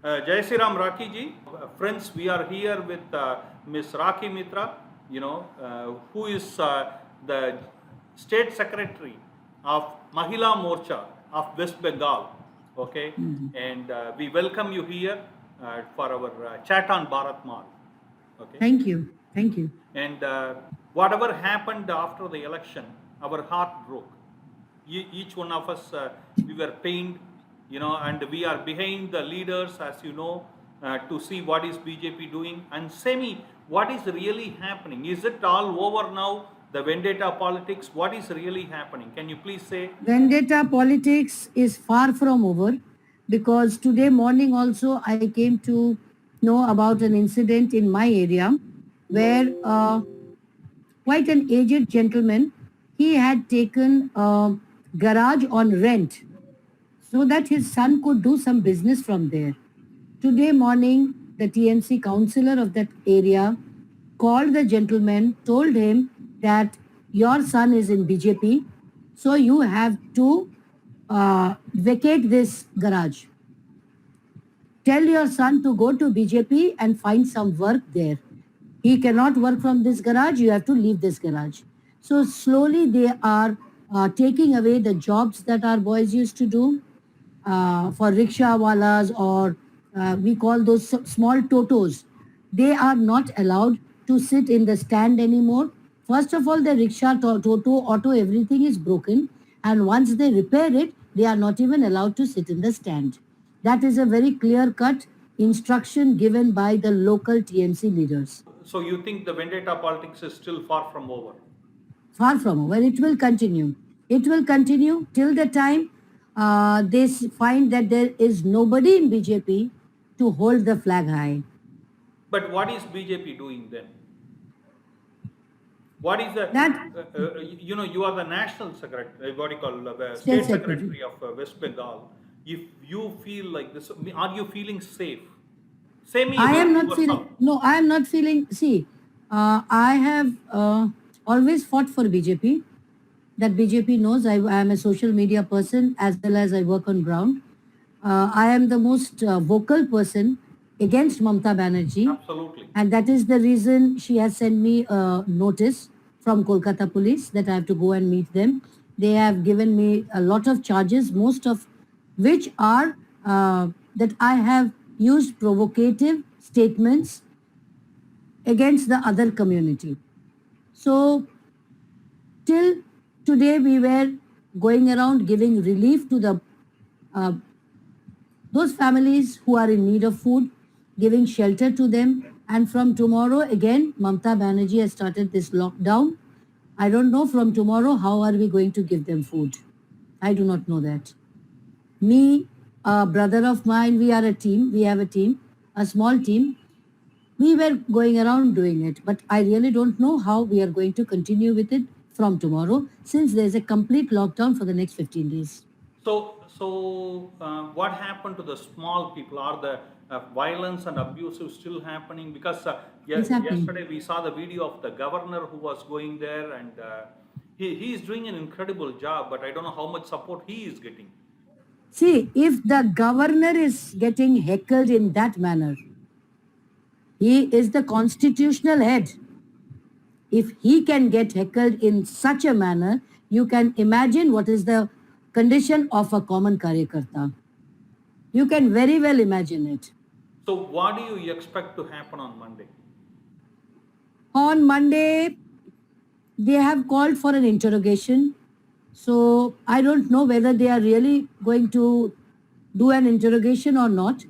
Jai Sri Ram Raki ji. Friends, we are here with Ms. Raki Mitra, who is the State Secretary of Mahila Morcha of West Bengal. Okay, and we welcome you here for our chat on Bharat Mal. Okay. Thank you. Thank you. And whatever happened after the election, our heart broke. Each one of us, we were pained, and we are behind the leaders, as you know, to see what is BJP doing. And Semi, what is really happening? Is it all over now? The vendetta politics, what is really happening? Can you please say? Vendetta politics is far from over, because today morning also I came to know about an incident in my area where quite an aged gentleman, he had taken a garage on rent so that his son could do some business from there. Today morning, the TMC councillor of that area called the gentleman, told him that your son is in BJP, so you have to vacate this garage. Tell your son to go to BJP and find some work there. He cannot work from this garage, you have to leave this garage. So slowly they are taking away the jobs that our boys used to do for rickshaw wallas, or we call those small totos. They are not allowed to sit in the stand anymore. First of all, the rickshaw, toto, auto, everything is broken. And once they repair it, they are not even allowed to sit in the stand. That is a very clear-cut instruction given by the local TMC leaders. So you think the vendetta politics is still far from over? Far from over. It will continue. It will continue till the time they find that there is nobody in BJP to hold the flag high. But what is BJP doing then? What is the, you are the national secretary, what do you call, state secretary of West Bengal. If you feel like this, are you feeling safe? I am not feeling, no, I am not feeling, see, I have always fought for BJP. That BJP knows I am a social media person as well as I work on ground. I am the most vocal person against Mamata Banerjee. Absolutely. And that is the reason she has sent me a notice from Kolkata police that I have to go and meet them. They have given me a lot of charges, most of which are that I have used provocative statements against the other community. So till today we were going around giving relief to the those families who are in need of food, giving shelter to them. And from tomorrow again, Mamata Banerjee has started this lockdown. I don't know from tomorrow how are we going to give them food. I do not know that. Me, a brother of mine, we are a team. We have a team, a small team. We were going around doing it, but I really don't know how we are going to continue with it from tomorrow, since there is a complete lockdown for the next 15 days. So what happened to the small people? Are the violence and abuse still happening? Because yesterday we saw the video of the governor who was going there, and he is doing an incredible job, but I don't know how much support he is getting. See, if the governor is getting heckled in that manner, he is the constitutional head. If he can get heckled in such a manner, you can imagine what is the condition of a common karyakarta. You can very well imagine it. So what do you expect to happen on Monday? On Monday, they have called for an interrogation. So I don't know whether they are really going to do an interrogation or not,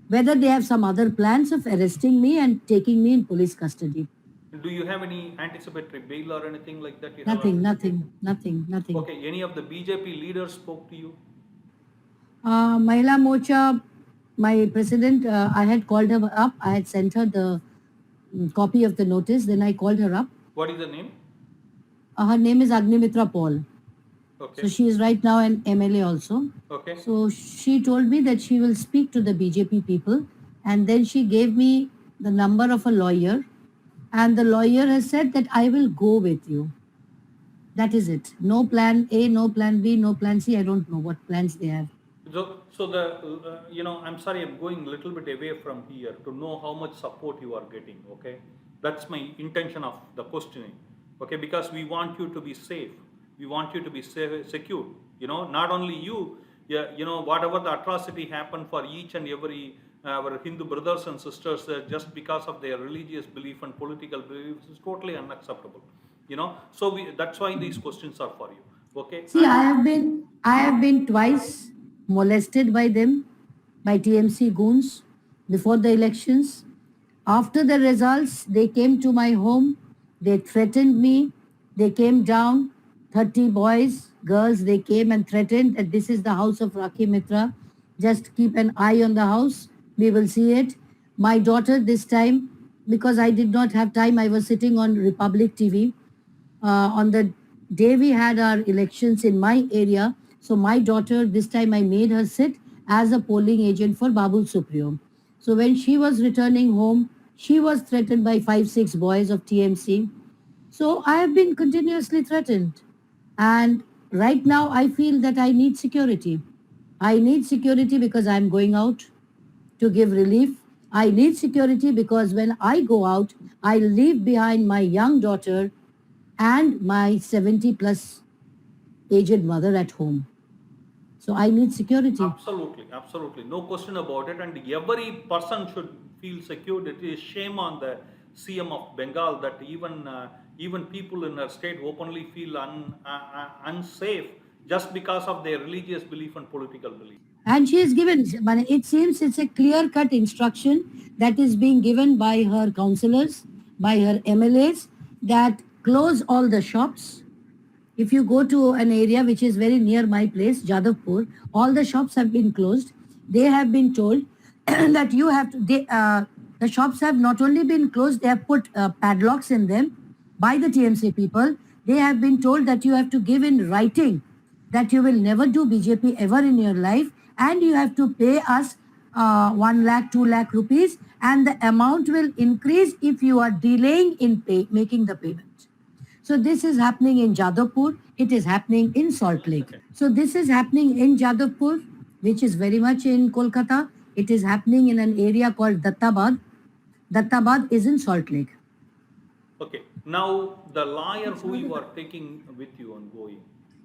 whether they have some other plans of arresting me and taking me in police custody. Do you have any anticipatory bail or anything like that? Nothing. Okay, any of the BJP leaders spoke to you? Mahila Morcha, my president, I had called her up. I had sent her the copy of the notice. Then I called her up. What is the name? Her name is Agnimitra Paul. Okay. So she is right now an MLA also. Okay. So she told me that she will speak to the BJP people, and then she gave me the number of a lawyer, and the lawyer has said that I will go with you. That is it. No plan A, no plan B, no plan C. I don't know what plans they have. So I'm sorry, I'm going a little bit away from here to know how much support you are getting. Okay, that's my intention of the questioning. Okay, because we want you to be safe, we want you to be safe, secure. Not only you, yeah, whatever the atrocity happened for each and every our Hindu brothers and sisters, just because of their religious belief and political beliefs is totally unacceptable. So that's why these questions are for you. Okay, See, I have been twice molested by them, by TMC goons, before the elections. After the results, they came to my home. They threatened me. They came down, 30 boys, girls. They came and threatened that this is the house of Rakhi Mitra. Just keep an eye on the house. We will see it. My daughter this time, because I did not have time, I was sitting on Republic TV on the day we had our elections in my area. So my daughter, this time I made her sit as a polling agent for Babul Supriyo. So when she was returning home, she was threatened by 5, 6 boys of TMC. So I have been continuously threatened. And right now I feel that I need security. I need security because I'm going out to give relief. I need security because when I go out, I leave behind my young daughter and my 70 plus aged mother at home. So I need security. Absolutely, absolutely. No question about it. And every person should feel secure. It is shame on the CM of Bengal that even people in her state openly feel unsafe just because of their religious belief and political belief. And she is given, but it seems it's a clear-cut instruction that is being given by her councillors, by her MLAs, that close all the shops. If you go to an area which is very near my place, Jadavpur, all the shops have been closed. They have been told that you have to, the shops have not only been closed, they have put padlocks in them by the TMC people. They have been told that you have to give in writing that you will never do BJP ever in your life, and you have to pay us 1 lakh, 2 lakh rupees, and the amount will increase if you are delaying in making the payment. So this is happening in Jadavpur. It is happening in Salt Lake. So this is happening in Jadavpur, which is very much in Kolkata. It is happening in an area called Dattabad. Dattabad is in Salt Lake. Okay. Now the lawyer who you are taking with you and going,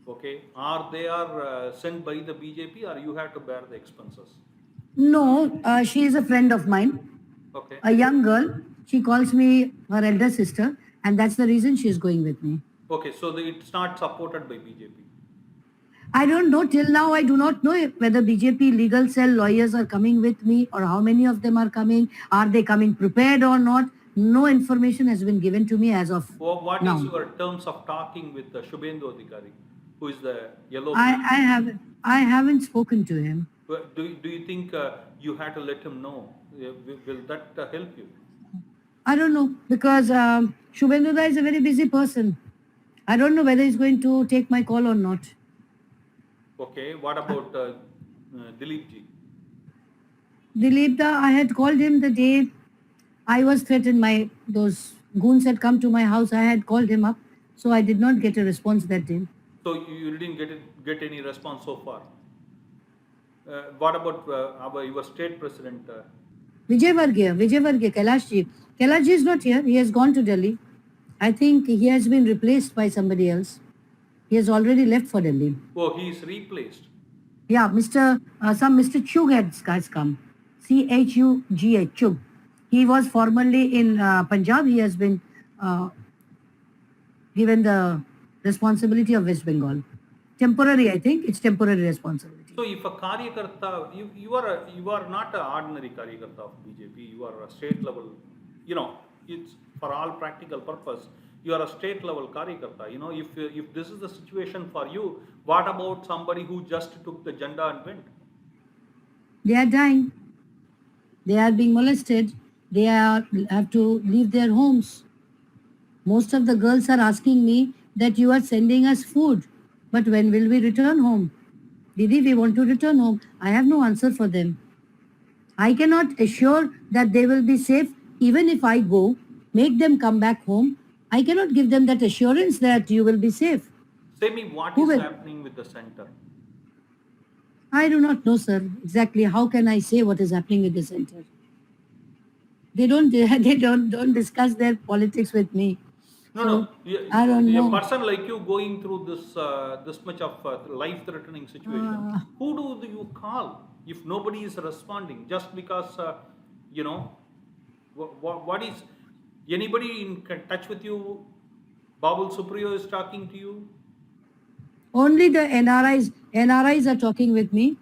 okay, are they sent by the BJP or you have to bear the expenses? No, she is a friend of mine. Okay. A young girl. She calls me her elder sister, and that's the reason she is going with me. Okay, so it's not supported by BJP. I don't know. Till now, I do not know whether BJP legal cell lawyers are coming with me or how many of them are coming. Are they coming prepared or not? No information has been given to me as of What now. is your terms of talking with Shubhendu Adhikari, who is the yellow? I haven't spoken to him. Do you think you had to let him know? Will that help you? I don't know, because Shubhendu Da is a very busy person. I don't know whether he's going to take my call or not. Okay, what about Dilip ji? Dilip Da, I had called him the day I was threatened. Those goons had come to my house. I had called him up, so I did not get a response that day. So you didn't get any response so far. What about your state president? Vijay Varghya, Kailash ji. Kailash ji is not here. He has gone to Delhi. I think he has been replaced by somebody else. He has already left for Delhi. Oh, he is replaced. Yeah, Mr. Chug has come. Chugh, Chug. He was formerly in Punjab. He has been given the responsibility of West Bengal. Temporary, I think. It's temporary responsibility. So if a Karyakarta, you are not an ordinary Karyakarta of BJP, you are a state level, it's for all practical purpose, you are a state level Karyakarta. If this is the situation for you, what about somebody who just took the janda and went? They are dying. They are being molested. They have to leave their homes. Most of the girls are asking me that you are sending us food, but when will we return home? Didi, we want to return home. I have no answer for them. I cannot assure that they will be safe even if I go, make them come back home. I cannot give them that assurance that you will be safe. Say me what is happening with the center? I do not know, sir, exactly how can I say what is happening with the center. They don't they don't discuss their politics with me. No, no. So I don't A know. person like you going through this much of life-threatening situation, Uh, who do you call if nobody is responding? Just because you know what is anybody in touch with you? Babul Supriyo is talking to you. Only the NRIs are talking with me.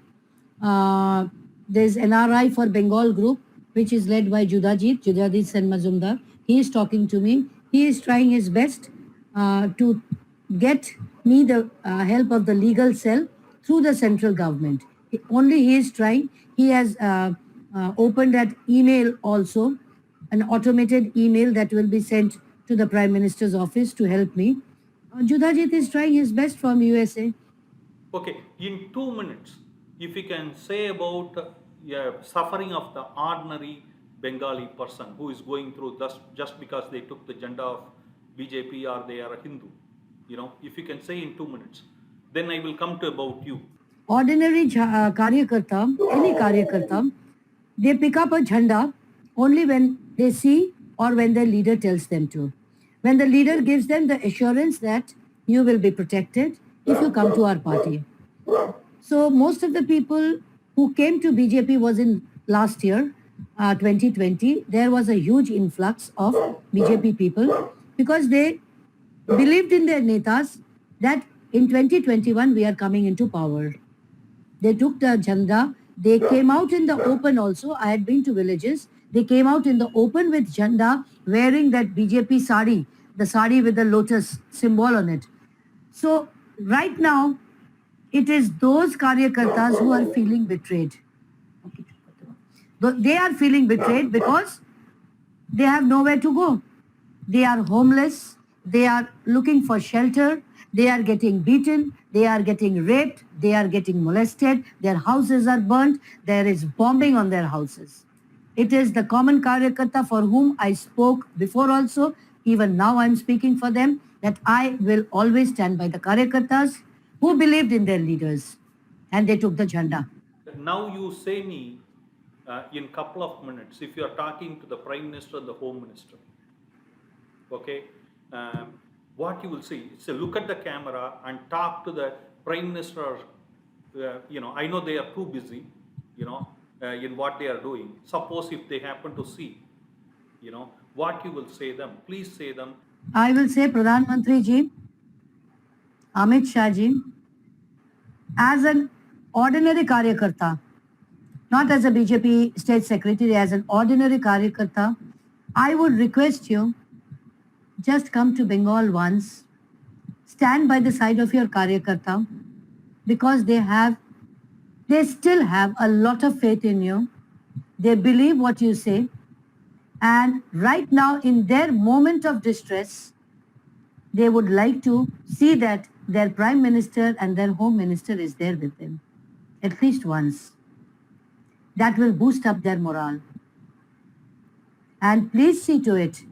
There's NRI for Bengal group, which is led by Judajit Sen Mazumdar. He is talking to me. He is trying his best to get me the help of the legal cell through the central government. Only he is trying. He has opened that email also, an automated email that will be sent to the Prime Minister's office to help me. Judajit is trying his best from USA. Okay, in 2 minutes, if you can say about suffering of the ordinary Bengali person who is going through this just because they took the agenda of BJP or they are a Hindu, if you can say in 2 minutes, then I will come to about you. Ordinary karyakarta, any karyakarta, they pick up a jhanda only when they see or when their leader tells them to. When the leader gives them the assurance that you will be protected if you come to our party. So most of the people who came to BJP was in last year, 2020. There was a huge influx of BJP people because they believed in their netas that in 2021 we are coming into power. They took the jhanda. They came out in the open also. I had been to villages. They came out in the open with jhanda wearing that BJP sari, the sari with the lotus symbol on it. So right now, it is those karyakartas who are feeling betrayed. They are feeling betrayed because they have nowhere to go. They are homeless. They are looking for shelter. They are getting beaten. They are getting raped. They are getting molested. Their houses are burnt. There is bombing on their houses. It is the common karyakarta for whom I spoke before also. Even now I'm speaking for them that I will always stand by the karyakartas who believed in their leaders and they took the jhanda. Now you say me in couple of minutes if you are talking to the Prime Minister and the Home Minister, okay, what you will see, so look at the camera and talk to the Prime Minister. I know they are too busy, in what they are doing. Suppose if they happen to see, what you will say them, please say them. I will say Pradhan Mantri ji, Amit Shah ji, as an ordinary karyakarta, not as a BJP state secretary, as an ordinary karyakarta, I would request you, just come to Bengal once, stand by the side of your karyakarta, because they still have a lot of faith in you. They believe what you say. And right now, in their moment of distress, they would like to see that their Prime Minister and their Home Minister is there with them, at least once. That will boost up their morale. And please see to it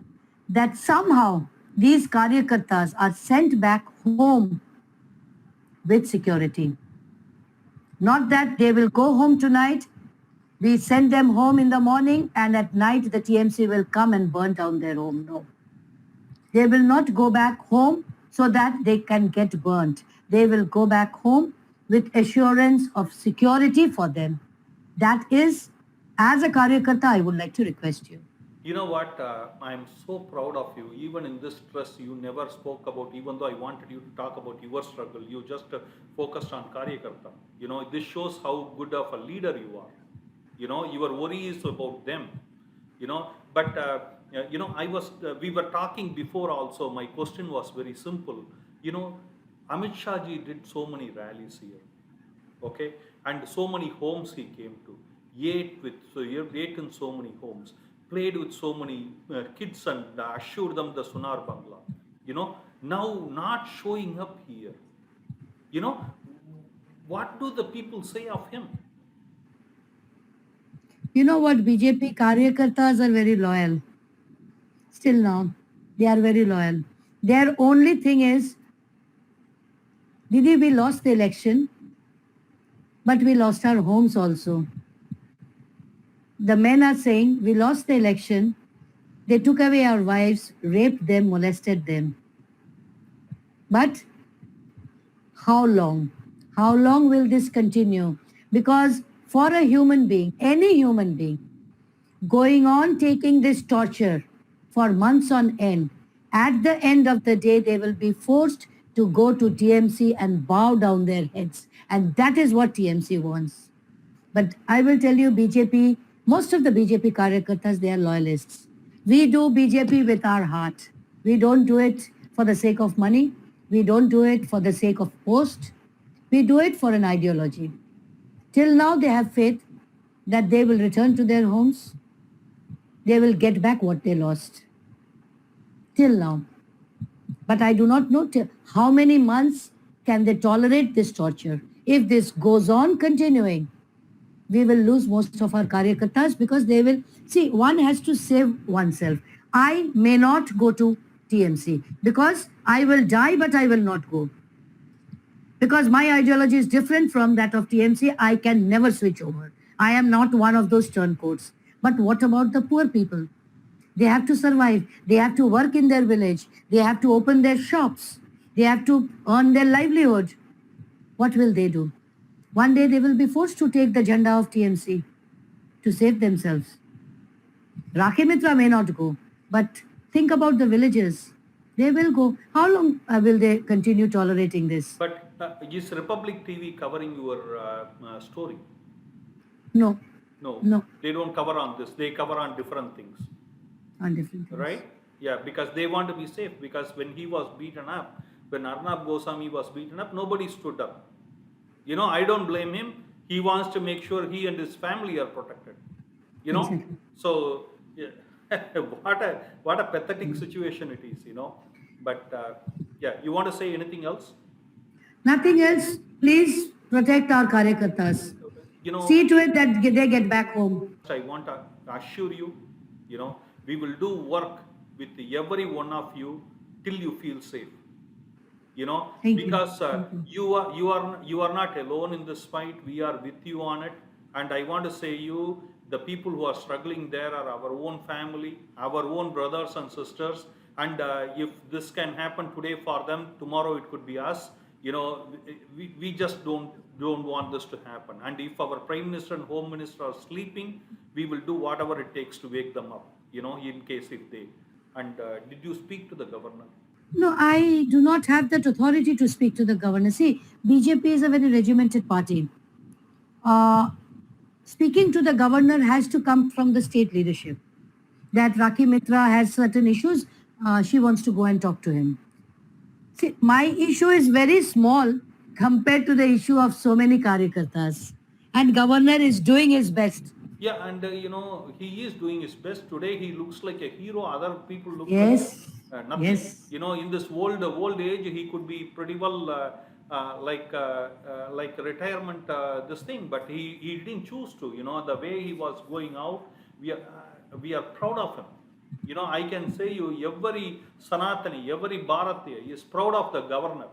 that somehow these karyakartas are sent back home with security. Not that they will go home tonight, we send them home in the morning, and at night the TMC will come and burn down their home. No. They will not go back home so that they can get burnt. They will go back home with assurance of security for them. That is, as a karyakarta, I would like to request you. You know what? I'm so proud of you. Even in this stress, you never spoke about, even though I wanted you to talk about your struggle, you just focused on Karyakarta. This shows how good of a leader you are. Your worry is about them. But, we were talking before also. My question was very simple. Amit Shah ji did so many rallies here. Okay, and so many homes he came to, ate in so many homes, played with so many kids and assured them the Sunar Bangla. Now not showing up here. What do the people say of him? You know what? BJP karyakartas are very loyal. Still now, they are very loyal. Their only thing is, Didi, we lost the election. but we lost our homes also. The men are saying we lost the election, they took away our wives, raped them, molested them. But how long? How long will this continue? Because for a human being, any human being, going on taking this torture for months on end, at the end of the day, they will be forced to go to TMC and bow down their heads. And that is what TMC wants. But I will tell you, BJP, most of the BJP Karyakartas, they are loyalists. We do BJP with our heart. We don't do it for the sake of money. We don't do it for the sake of post. We do it for an ideology. Till now, they have faith that they will return to their homes. They will get back what they lost. Till now. But I do not know how many months can they tolerate this torture. If this goes on continuing, we will lose most of our Karyakartas because they will, see, one has to save oneself. I may not go to TMC because I will die, but I will not go. Because my ideology is different from that of TMC, I can never switch over. I am not one of those turncoats. But what about the poor people? They have to survive. They have to work in their village. They have to open their shops. They have to earn their livelihood. What will they do? One day they will be forced to take the agenda of TMC to save themselves. Rakhi Mitra may not go, but think about the villagers. They will go. How long will they continue tolerating this? But is Republic TV covering your story? No. No. No. They don't cover on this. They cover on different things. On different things. Right? Yeah, because they want to be safe. Because when he was beaten up, when Arnab Goswami was beaten up, nobody stood up. You know, I don't blame him. He wants to make sure he and his family are protected. You know, Exactly. so yeah, what a pathetic situation it is. You know, but yeah, you want to say anything else? Nothing else. Please protect our Karyakartas. You know, See to it that they get back home. I want to assure you, you know, we will do work with every one of you till you feel safe. You know, Thank you. because Thank you are not alone in this fight. We are with you on it, and I want to say you, the people who are struggling there are our own family, our own brothers and sisters, and if this can happen today for them, tomorrow it could be us. You know, we just don't want this to happen. And if our Prime Minister and Home Minister are sleeping, we will do whatever it takes to wake them up, you know, in case if they. And did you speak to the governor? No, I do not have that authority to speak to the governor. See, BJP is a very regimented party. Speaking to the governor has to come from the state leadership. That Rakhi Mitra has certain issues, she wants to go and talk to him. See, my issue is very small compared to the issue of so many Karyakartas. And governor is doing his best. Yeah, and you know, he is doing his best. Today he looks like a hero. Other people look Yes. like nothing. Yes. You know, in this old age, he could be pretty well like retirement this thing, but he didn't choose to. You know, the way he was going out, we are proud of him. You know, I can say you, every Sanatani, every Bharatiya is proud of the governor.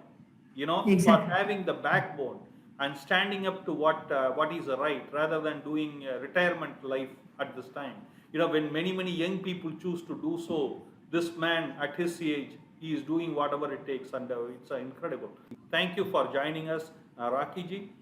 You know, Exactly. for having the backbone and standing up to what is right, rather than doing retirement life at this time. You know, when many young people choose to do so, this man at his age, he is doing whatever it takes, and it's incredible. Thank you for joining us, Rakhi ji.